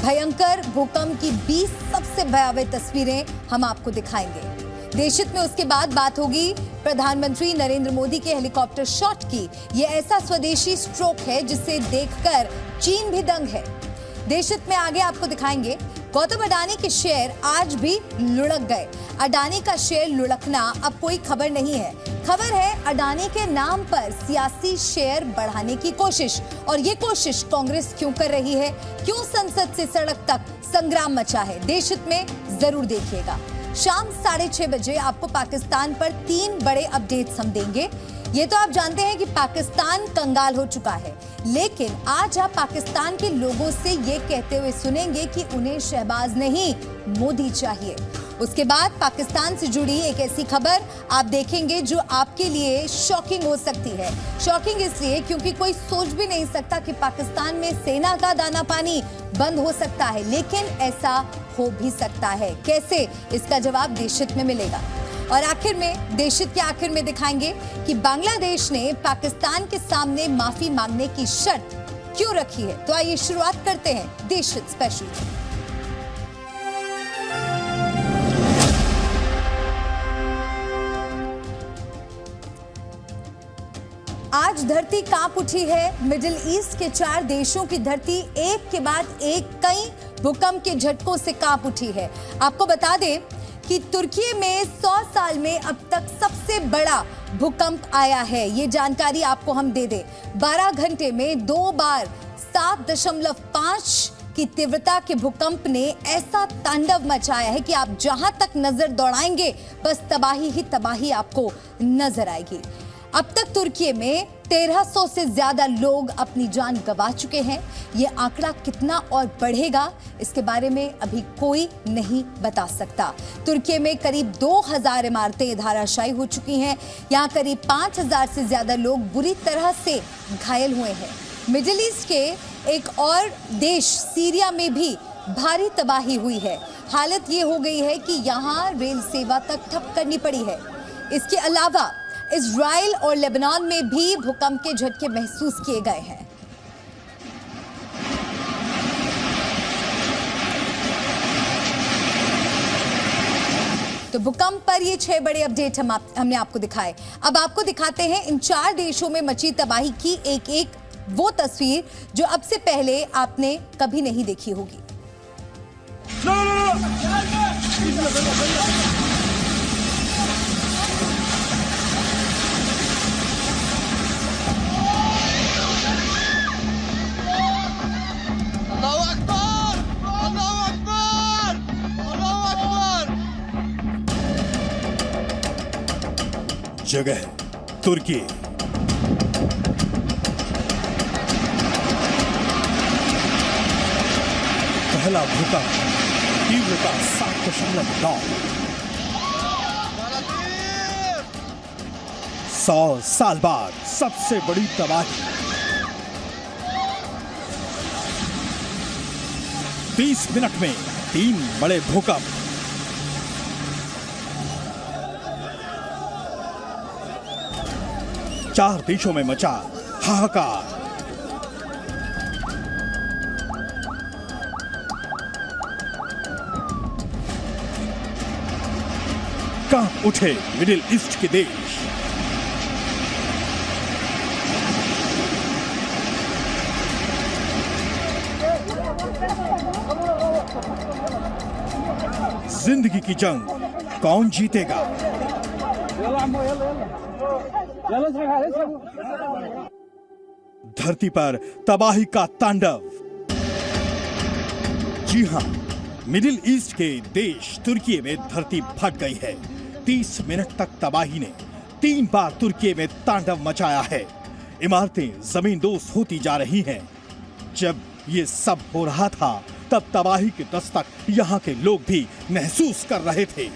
भयंकर भूकंप की 20 सबसे भयावह तस्वीरें हम आपको दिखाएंगे। देशहित में उसके बाद बात होगी प्रधानमंत्री नरेंद्र मोदी के हेलीकॉप्टर शॉट की। यह ऐसा स्वदेशी स्ट्रोक है जिसे देखकर चीन भी दंग है। देशहित में आगे आपको दिखाएंगे गौतम अडानी के शेयर आज भी लुढ़क गए। अडानी का शेयर लुढ़कना अब कोई खबर नहीं है। खबर है अडानी के नाम पर सियासी शेयर बढ़ाने की कोशिश। और ये कोशिश कांग्रेस क्यों कर रही है, क्यों संसद से सड़क तक संग्राम मचा है, देशहित में जरूर देखिएगा। शाम 6:30 बजे आपको पाकिस्तान पर 3 बड़े अपडेट्स हम देंगे। ये तो आप जानते हैं कि पाकिस्तान कंगाल हो चुका है, लेकिन आज आप पाकिस्तान के लोगों से ये कहते हुए सुनेंगे कि उन्हें शहबाज नहीं मोदी चाहिए। उसके बाद पाकिस्तान से जुड़ी एक ऐसी खबर आप देखेंगे जो आपके लिए शॉकिंग हो सकती है। शॉकिंग इसलिए क्योंकि कोई सोच भी नहीं सकता कि पाकिस्तान में सेना का दाना पानी बंद हो सकता है, लेकिन ऐसा हो भी सकता है। कैसे, इसका जवाब देशहित में मिलेगा। और आखिर में, देशहित के आखिर में दिखाएंगे कि बांग्लादेश ने पाकिस्तान के सामने माफी मांगने की शर्त क्यों रखी है। तो आइए शुरुआत करते हैं देशहित स्पेशल। आज धरती कांप उठी है। मिडिल ईस्ट के 4 देशों की धरती एक के बाद एक कई भूकंप के झटकों से कांप उठी है। आपको बता दें कि तुर्की में 100 साल में अब तक सबसे बड़ा भूकंप आया है। ये जानकारी आपको हम दे दें। 12 घंटे में 2 बार 7.5 की तीव्रता के भूकंप ने ऐसा तांडव मचाया है कि आप जहां तक नजर दौड़ाएंगे बस तबाही ही तबाही आपको नजर आएगी। अब तक तुर्की में 1300 से ज्यादा लोग अपनी जान गंवा चुके हैं। ये आंकड़ा कितना और बढ़ेगा, इसके बारे में अभी कोई नहीं बता सकता। तुर्की में करीब 2000 इमारतें धराशायी हो चुकी हैं। यहाँ करीब 5000 से ज्यादा लोग बुरी तरह से घायल हुए हैं। मिडिल ईस्ट के एक और देश सीरिया में भी भारी तबाही हुई है। हालत ये हो गई है कि यहाँ रेल सेवा तक ठप करनी पड़ी है। इसके अलावा इजराइल और लेबनान में भी भूकंप के झटके महसूस किए गए हैं। तो भूकंप पर ये 6 बड़े अपडेट हमने आपको दिखाए। अब आपको दिखाते हैं इन 4 देशों में मची तबाही की एक वो तस्वीर जो अब से पहले आपने कभी नहीं देखी होगी। जगह तुर्की। पहला भूकंप तीव्रता 7.9। 100 साल बाद सबसे बड़ी तबाही। 30 मिनट में 3 बड़े भूकंप। चार देशों में मचा हाहाकार। कांप उठे मिडिल ईस्ट के देश। जिंदगी की जंग कौन जीतेगा? धरती पर तबाही का तांडव। जी हां, मिडिल ईस्ट के देश तुर्की में धरती फट गई है। 30 मिनट तक तबाही ने 3 बार तुर्की में तांडव मचाया है। इमारतें जमींदोज होती जा रही हैं। जब ये सब हो रहा था तब तबाही की दस्तक यहाँ के लोग भी महसूस कर रहे थे।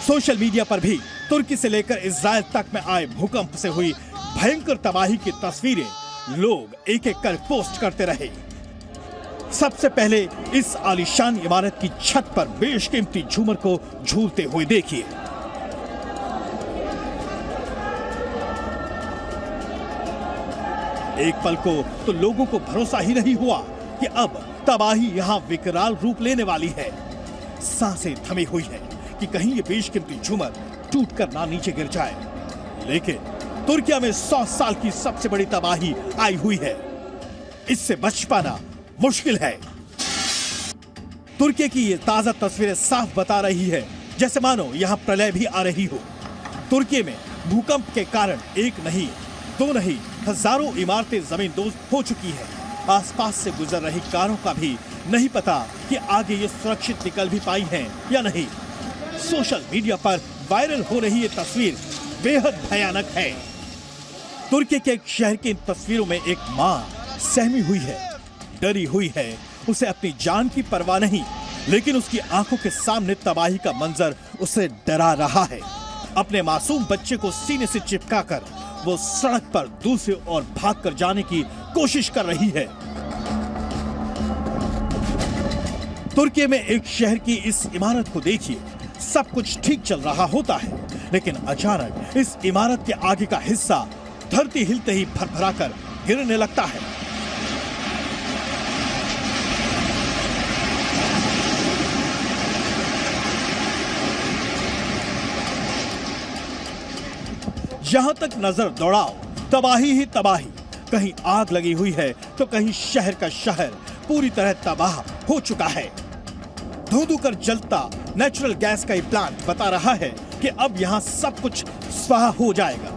सोशल मीडिया पर भी तुर्की से लेकर इजराइल तक में आए भूकंप से हुई भयंकर तबाही की तस्वीरें लोग एक एक कर पोस्ट करते रहे। सबसे पहले इस आलीशान इमारत की छत पर बेशकीमती झूमर को झूलते हुए देखिए। एक पल को तो लोगों को भरोसा ही नहीं हुआ कि अब तबाही यहाँ विकराल रूप लेने वाली है। सांसें थमी हुई है कि कहीं ये बेशकीमती झूमर टूटकर ना नीचे गिर जाए। लेकिन तुर्की में 100 साल की सबसे बड़ी तबाही आई हुई है। इससे बच पाना मुश्किल है। तुर्की की ये ताजा तस्वीरें साफ बता रही है जैसे मानो यहाँ प्रलय भी आ रही हो। तुर्की में भूकंप के कारण एक नहीं, दो नहीं, हजारों इमारतें जमींदोज हो चुकी हैं। आसपास से गुजर रही कारों का भी नहीं पता कि आगे ये सुरक्षित निकल भी पाई हैं या नहीं। सोशल मीडिया पर वायरल हो रही ये तस्वीर बेहद भयानक है। तुर्की के एक शहर की इन तस्वीरों में एक माँ सहमी हुई है, डरी हुई है। उसे अपनी जान की परवाह नहीं, लेकिन उसकी आंखों के सामने तबाही का मंजर उसे डरा रहा है। अपने मासूम बच्चे को सीने से चिपकाकर वो सड़क पर दूसरी ओर भागकर जाने की कोशिश कर रही है। तुर्की में एक शहर की इस इमारत को देखिए। सब कुछ ठीक चल रहा होता है, लेकिन अचानक इस इमारत के आगे का हिस्सा धरती हिलते ही भरभराकर गिरने लगता है। जहां तक नजर दौड़ाओ तबाही ही तबाही। कहीं आग लगी हुई है तो कहीं शहर का शहर पूरी तरह तबाह हो चुका है। धू-धू कर जलता नेचुरल गैस का ये प्लांट बता रहा है कि अब यहां सब कुछ स्वाहा हो जाएगा।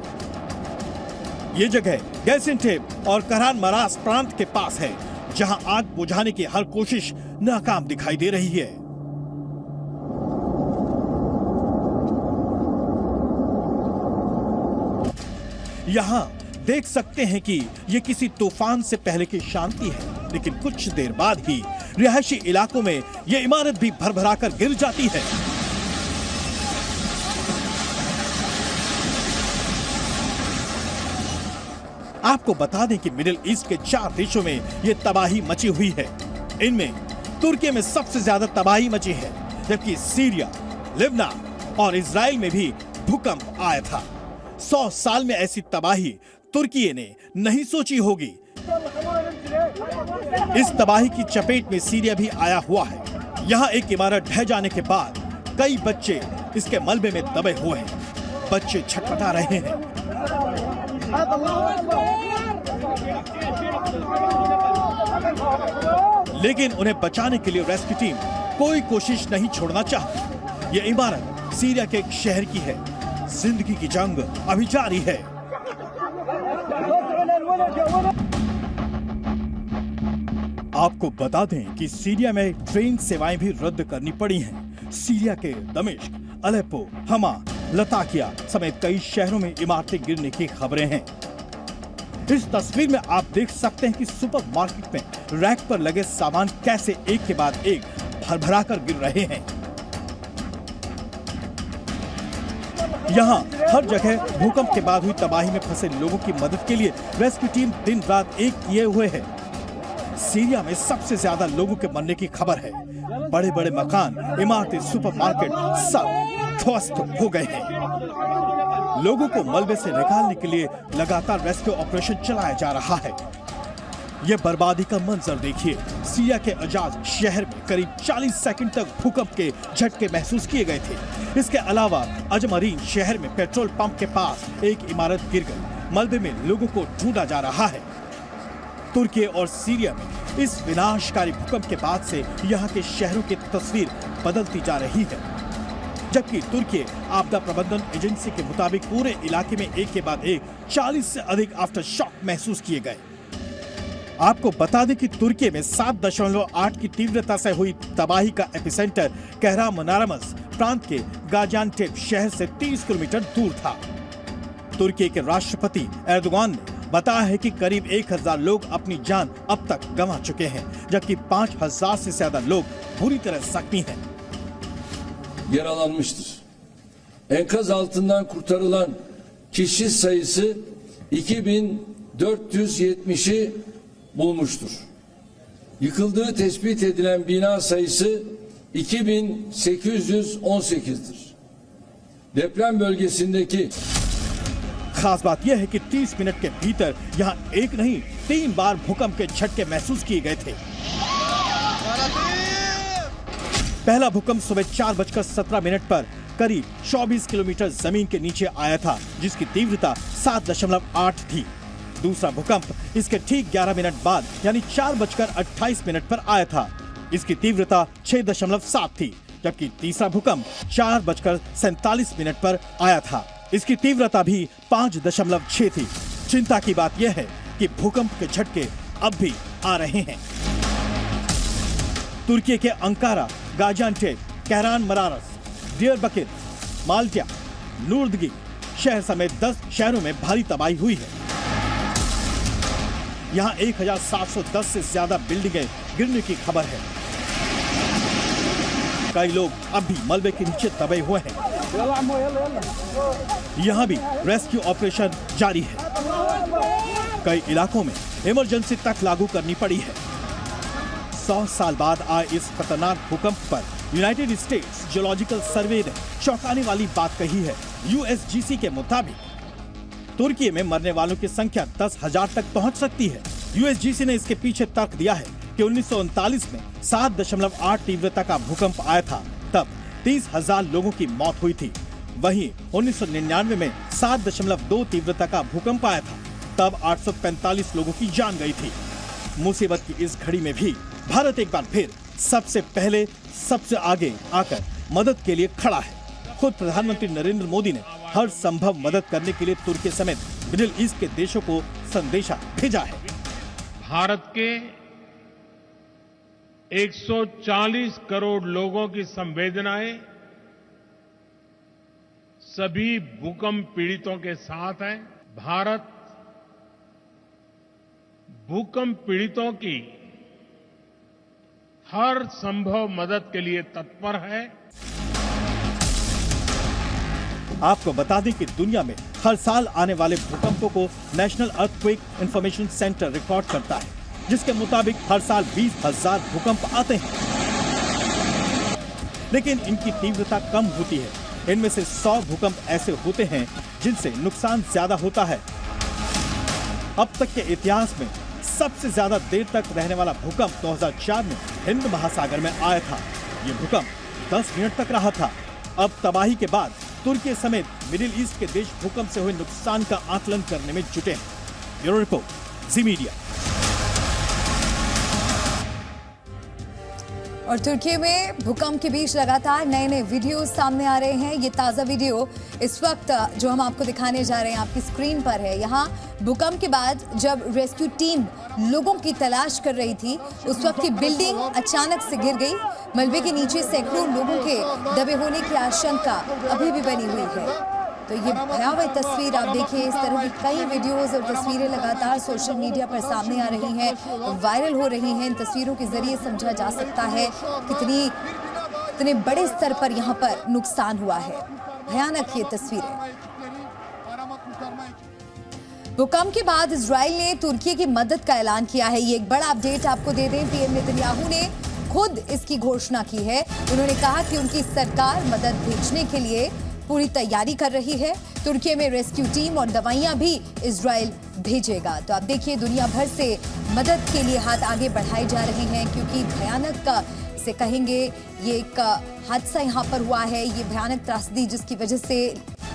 ये जगह गैसिंटेप और करहान मरास प्रांत के पास है, जहां आग बुझाने की हर कोशिश नाकाम दिखाई दे रही है। यहाँ देख सकते हैं कि ये किसी तूफान से पहले की शांति है, लेकिन कुछ देर बाद ही रिहायशी इलाकों में ये इमारत भी भरभराकर गिर जाती है। आपको बता दें कि मिडिल ईस्ट के 4 देशों में ये तबाही मची हुई है। इनमें तुर्की में सबसे ज्यादा तबाही मची है, जबकि सीरिया, लेबनान और इजराइल में भी भूकंप आया था। 100 साल में ऐसी तबाही तुर्की ने नहीं सोची होगी। इस तबाही की चपेट में सीरिया भी आया हुआ है। यहाँ एक इमारत ढह जाने के बाद कई बच्चे इसके मलबे में दबे हुए हैं। बच्चे छटपटा रहे हैं। लेकिन उन्हें बचाने के लिए रेस्क्यू टीम कोई कोशिश नहीं छोड़ना चाहती। ये इमारत सीरिया के एक शहर की है। जिंदगी की जंग अभी जारी है। आपको बता दें कि सीरिया में ट्रेन सेवाएं भी रद्द करनी पड़ी हैं। सीरिया के दमिश्क, अलेप्पो, हमा, लताकिया समेत कई शहरों में इमारतें गिरने की खबरें हैं। इस तस्वीर में आप देख सकते हैं कि सुपरमार्केट में रैक पर लगे सामान कैसे एक के बाद एक भरभराकर गिर रहे हैं। यहाँ हर जगह भूकंप के बाद हुई तबाही में फंसे लोगों की मदद के लिए रेस्क्यू टीम दिन रात एक किए हुए है। सीरिया में सबसे ज्यादा लोगों के मरने की खबर है। बड़े बड़े मकान, इमारतें, सुपरमार्केट सब ध्वस्त हो गए हैं। लोगों को मलबे से निकालने के लिए लगातार रेस्क्यू ऑपरेशन चलाया जा रहा है। यह बर्बादी का मंजर देखिए। सीरिया के अजाज शहर में करीब 40 सेकंड तक भूकंप के झटके महसूस किए गए थे। इसके अलावा अजमरीन शहर में पेट्रोल पंप के पास एक इमारत गिर गई। मलबे में लोगों को ढूंढा जा रहा है। तुर्की और सीरिया में इस विनाशकारी भूकंप के बाद से यहाँ के शहरों की तस्वीर बदलती जा रही है। जबकि तुर्की आपदा प्रबंधन एजेंसी के मुताबिक पूरे इलाके में एक के बाद एक 40 से अधिक आफ्टर शॉक महसूस किए गए। आपको बता दें कि तुर्की में 7.8 की तीव्रता से हुई तबाही का एपिसेंटर कहरामनारामस प्रांत के गाजियान्टेप शहर से 30 किलोमीटर दूर था। तुर्की के राष्ट्रपति एर्दोगान ने बताया है कि करीब 1000 लोग अपनी जान अब तक गंवा चुके हैं, जबकि 5000 से ज्यादा लोग बुरी तरह जख्मी हैं। Yaralanmıştır. Enkaz altından kurtarılan kişi sayısı 2470'i bulmuştur. Yıkıldığı tespit edilen bina sayısı 2818'dir. Deprem bölgesindeki खास बात यह है कि 30 मिनट के भीतर यहाँ एक नहीं 3 बार भूकंप के झटके महसूस किए गए थे। पहला भूकंप सुबह 4:17 पर करीब 24 किलोमीटर जमीन के नीचे आया था, जिसकी तीव्रता 7.8 थी। दूसरा भूकंप इसके ठीक 11 मिनट बाद यानी 4:28 पर आया था। इसकी तीव्रता 6.7 थी, जबकि तीसरा भूकंप 4:47 पर आया था। इसकी तीव्रता भी 5.6 थी। चिंता की बात यह है कि भूकंप के झटके अब भी आ रहे हैं। तुर्की के अंकारा, गाजियान्टेप, कहरानमरास, डियरबकिर, माल्टा, नूर्दगी शहर समेत 10 शहरों में भारी तबाही हुई है। यहां 1710 से ज्यादा बिल्डिंगें गिरने की खबर है। कई लोग अब भी मलबे के नीचे दबे हुए हैं। यहां भी रेस्क्यू ऑपरेशन जारी है। कई इलाकों में इमरजेंसी तक लागू करनी पड़ी है। 100 साल बाद आए इस खतरनाक भूकंप पर यूनाइटेड स्टेट्स जियोलॉजिकल सर्वे ने चौंकाने वाली बात कही है। यूएसजीसी के मुताबिक तुर्की में मरने वालों की संख्या 10,000 तक पहुंच सकती है। यूएसजीसी ने इसके पीछे तर्क दिया है कि 1939 में 7.8 तीव्रता का भूकंप आया था, तब 30,000 लोगों की मौत हुई थी। वहीं 1999 में 7.2 तीव्रता का भूकंप आया था, तब 845 लोगों की जान गई थी। मुसीबत की इस घड़ी में भी भारत एक बार फिर सबसे पहले सबसे आगे आकर मदद के लिए खड़ा है। खुद प्रधानमंत्री नरेंद्र मोदी ने हर संभव मदद करने के लिए तुर्की समेत मिडिल ईस्ट के देशों को संदेशा भेजा है। भारत के 140 करोड़ लोगों की संवेदनाएं सभी भूकंप पीड़ितों के साथ है। भारत भूकंप पीड़ितों की हर संभव मदद के लिए तत्पर है। आपको बता दें कि दुनिया में हर साल आने वाले भूकंपों को national earthquake information centre record करता है, जिसके मुताबिक हर साल 20,000 भूकंप आते हैं, लेकिन इनकी तीव्रता कम होती है। इनमें से 100 भूकंप ऐसे होते हैं जिनसे नुकसान ज्यादा होता है। अब तक के इतिहास में सबसे ज्यादा देर तक रहने वाला भूकंप 2004 में हिंद महासागर में आया था। ये भूकंप 10 मिनट तक रहा था। अब तबाही के बाद तुर्की समेत मिडिल ईस्ट के देश भूकंप से हुए नुकसान का आकलन करने में जुटे हैं। ब्यूरो रिपोर्ट, जी मीडिया। और तुर्की में भूकंप के बीच लगातार नए नए वीडियो सामने आ रहे हैं। ये ताज़ा वीडियो इस वक्त जो हम आपको दिखाने जा रहे हैं आपकी स्क्रीन पर है। यहाँ भूकंप के बाद जब रेस्क्यू टीम लोगों की तलाश कर रही थी, उस वक्त की बिल्डिंग अचानक से गिर गई। मलबे के नीचे सैकड़ों लोगों के दबे होने की आशंका अभी भी बनी हुई है। तो ये भयावह तस्वीर आप देखिए। इस तरह की कई वीडियोस और तस्वीरें लगातार सोशल मीडिया पर सामने आ रही हैं, वायरल हो रही हैं। इन तस्वीरों के जरिए समझा जा सकता है कितने बड़े स्तर पर यहाँ पर नुकसान हुआ है। भयानक ये तस्वीरें। भूकंप के बाद इजराइल ने तुर्की की मदद का ऐलान किया है। ये एक बड़ा अपडेट आपको दे दें। पीएम नेतन्याहू ने खुद इसकी घोषणा की है। उन्होंने कहा कि उनकी सरकार मदद भेजने के लिए पूरी तैयारी कर रही है। तुर्की में रेस्क्यू टीम और दवाइयां भी इजराइल भेजेगा। तो आप देखिए, दुनिया भर से मदद के लिए हाथ आगे बढ़ाए जा रहे हैं, क्योंकि भयानक से कहेंगे ये एक हादसा यहाँ पर हुआ है। ये भयानक त्रासदी जिसकी वजह से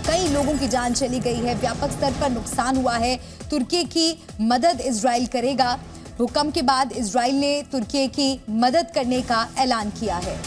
कई लोगों की जान चली गई है, व्यापक स्तर पर नुकसान हुआ है। तुर्की की मदद इजराइल करेगा। भूकंप के बाद इजराइल ने तुर्की की मदद करने का ऐलान किया है।